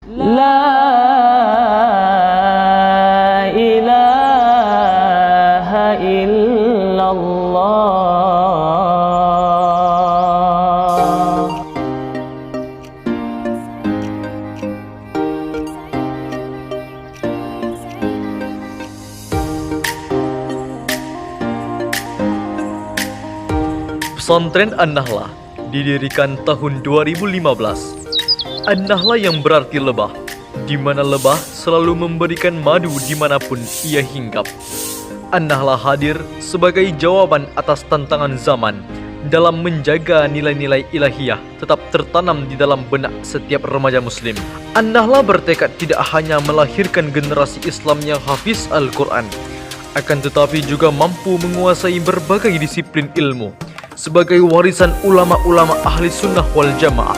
La ilaha illallah. Pesantren An-Nahlah didirikan tahun 2015. An-Nahlah yang berarti lebah, di mana lebah selalu memberikan madu dimanapun ia hinggap. An-Nahlah hadir sebagai jawaban atas tantangan zaman dalam menjaga nilai-nilai ilahiyah tetap tertanam di dalam benak setiap remaja muslim. An-Nahlah bertekad tidak hanya melahirkan generasi Islam yang hafiz Al-Quran, akan tetapi juga mampu menguasai berbagai disiplin ilmu sebagai warisan ulama-ulama ahli sunnah wal jamaah,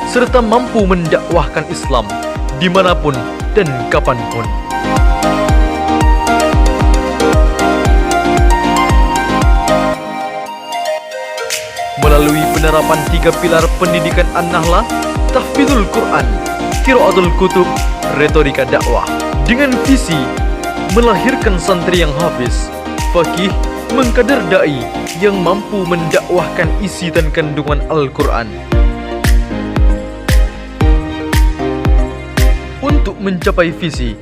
serta mampu mendakwahkan Islam dimanapun dan kapanpun. Melalui penerapan 3 pilar pendidikan An-Nahlah, tahfidzul Quran, qiraatul kutub, retorika dakwah, dengan visi melahirkan santri yang hafiz, faqih, mengkader dai yang mampu mendakwahkan isi dan kandungan Al-Quran. Untuk mencapai visi,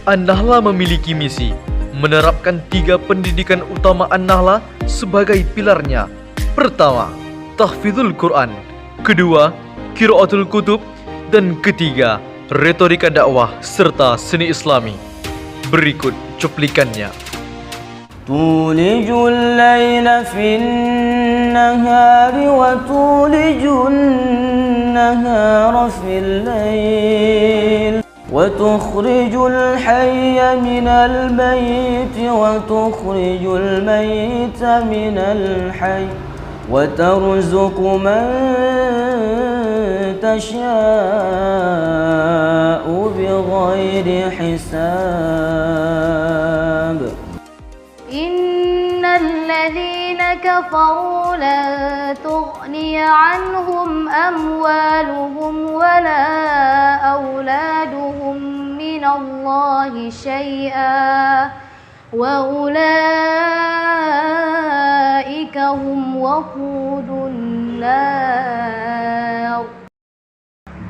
An-Nahlah memiliki misi menerapkan 3 pendidikan utama An-Nahlah sebagai pilarnya. Pertama, tahfidzul Quran. Kedua, qiraatul kutub. Dan ketiga, retorika dakwah serta seni Islami. Berikut cuplikannya. تولج الليل في النهار وتولج النهار في الليل وتخرج الحي من الميت وتخرج الميت من الحي وترزق من تشاء بغير حساب. إن الذين كفروا لن تغني عنهم أموالهم ولا أولادهم من الله شيئا وأولئك هم وقود النار.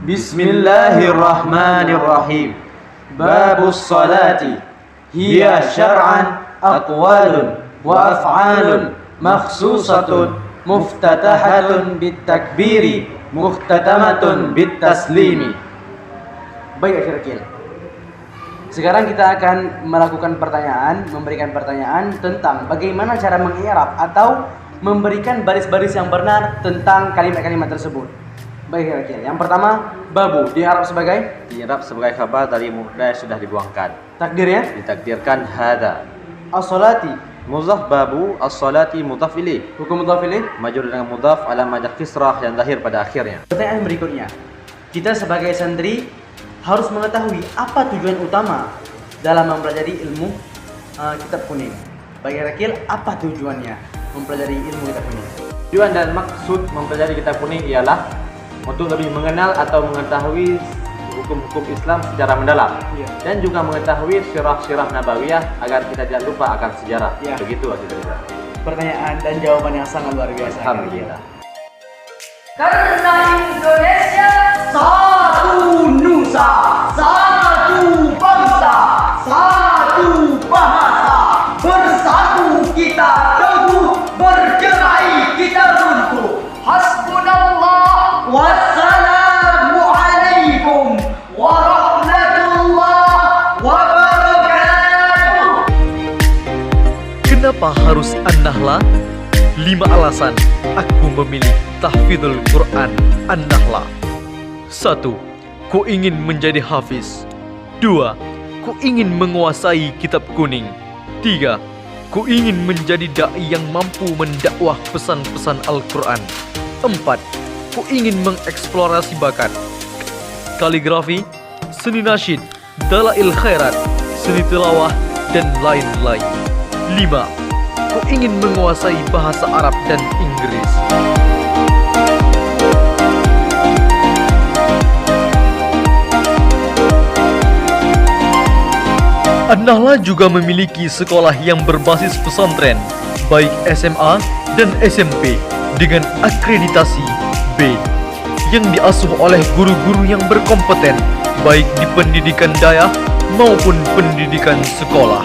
بسم الله الرحمن الرحيم. باب الصلاة هي شرعا أقوال وأفعال مخصوصة مفتتحة بالتكبير مختتمة بالتسليم. Baik akhir-akhir. Sekarang kita akan melakukan memberikan pertanyaan tentang bagaimana cara mengi'rab atau memberikan baris-baris yang benar tentang kalimat-kalimat tersebut. Baik akhir-akhir. Yang pertama, babu di'rab sebagai khabar dari mubtada yang sudah dibuangkan. Takdirnya Ditakdirkan hadza. as-salati Mudhaf babu, as-salati mudhaf ilaih. hukum mudhaf ilaih. Majrur dengan mudhaf alamat kisrah yang lahir pada akhirnya. Pertanyaan berikutnya, kita sebagai santri harus mengetahui apa tujuan utama dalam mempelajari ilmu kitab kuning. Bagi Rakil, apa tujuannya mempelajari ilmu kitab kuning? Tujuan dan maksud mempelajari kitab kuning ialah untuk lebih mengenal atau mengetahui hukum-hukum Islam secara mendalam, dan juga mengetahui sirah-sirah nabawiyah agar kita tidak lupa akan sejarah. Begitu Aziza. Pertanyaan dan jawaban yang sangat luar biasa. Alhamdulillah. Karena Indonesia satu nusa, satu bangsa, satu bahasa. Bersatu kita teguh, bercerai kita runtuh. Hasbunallah wassalamu alaikum warahmatullahi wabarakatuh. Kenapa harus An-Nahlah? 5 alasan aku memilih tahfidzul Quran An-Nahlah. 1. Ku ingin menjadi hafiz. 2. Ku ingin menguasai kitab kuning. 3. Ku ingin menjadi dai yang mampu mendakwah pesan-pesan Al-Quran. 4. Ku ingin mengeksplorasi bakat kaligrafi, seni nasyid, dalail khairat, seni tilawah, dan lain-lain. 5. Ku ingin menguasai bahasa Arab dan Inggris. An-Nahla juga memiliki sekolah yang berbasis pesantren, baik SMA dan SMP dengan akreditasi B, yang diasuh oleh guru-guru yang berkompeten, baik di pendidikan dayah maupun pendidikan sekolah.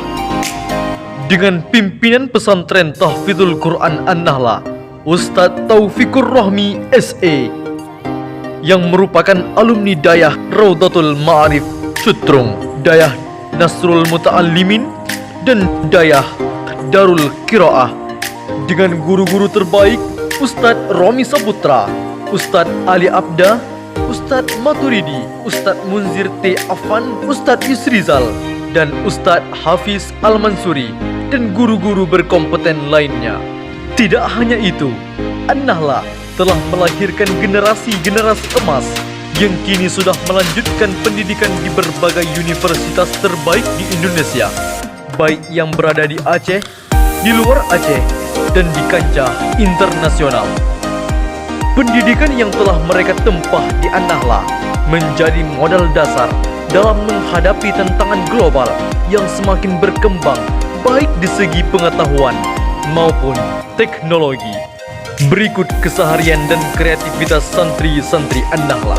Dengan pimpinan pesantren Tahfidzul Quran An-Nahla, Ustadz Taufikur Rahmi SE, yang merupakan alumni dayah Raudatul Ma'arif Cutrung, dayah Nasrul Muta'allimin, dan dayah Darul Qiraah, dengan guru-guru terbaik Ustadz Romi Saputra, Ustadz Ali Abda, Ustadz Maturidi, Ustadz Munzir T. Afan, Ustadz Yusrizal, dan Ustadz Hafiz Al-Mansuri, dan guru-guru berkompeten lainnya. Tidak hanya itu, An-Nahla telah melahirkan generasi-generasi emas yang kini sudah melanjutkan pendidikan di berbagai universitas terbaik di Indonesia, baik yang berada di Aceh, di luar Aceh, dan di kancah internasional. Pendidikan yang telah mereka tempah di An-Nahla menjadi modal dasar dalam menghadapi tantangan global yang semakin berkembang, baik di segi pengetahuan maupun teknologi. Berikut keseharian dan kreativitas santri-santri An-Nahla.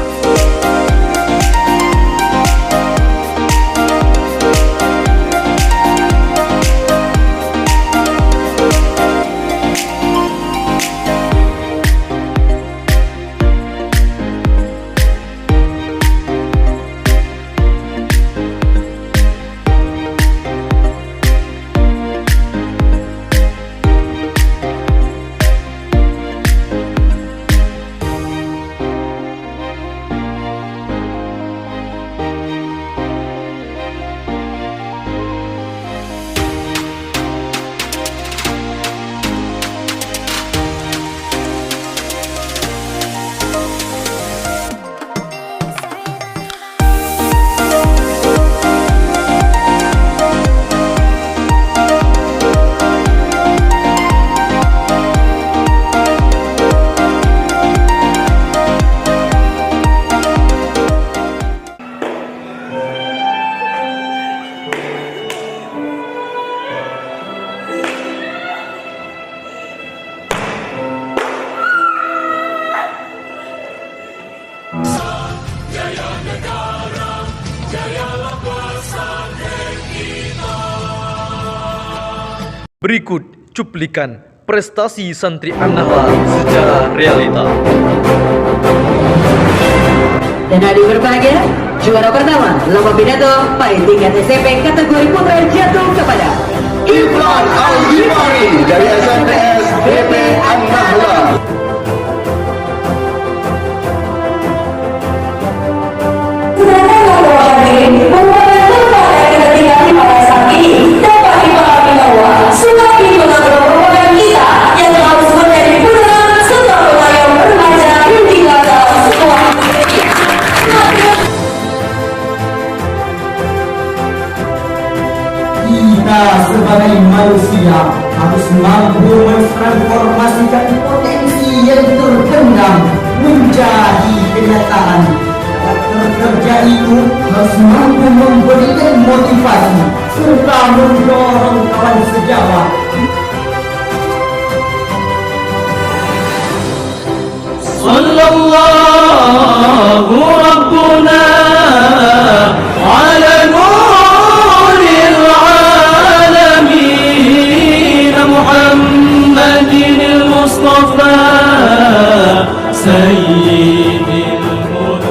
Berikut cuplikan prestasi santri An-Nahla secara realita. Dan hari berbahagia, juara pertama lomba pidato pada tingkat SMP kategori putra jatuh kepada Ibran Al-Ghifari dari SMPS BP An-Nahla. Kita sebagai manusia harus mampu mentransformasikan potensi yang terpendam menjadi kenyataan. Kerja itu harus mampu memberikan motivasi serta mendorong kawan sejawat. Sallallahu Rabbuna ala nuril alamin Muhammadin al-Mustafa Sayyidil Mursalin.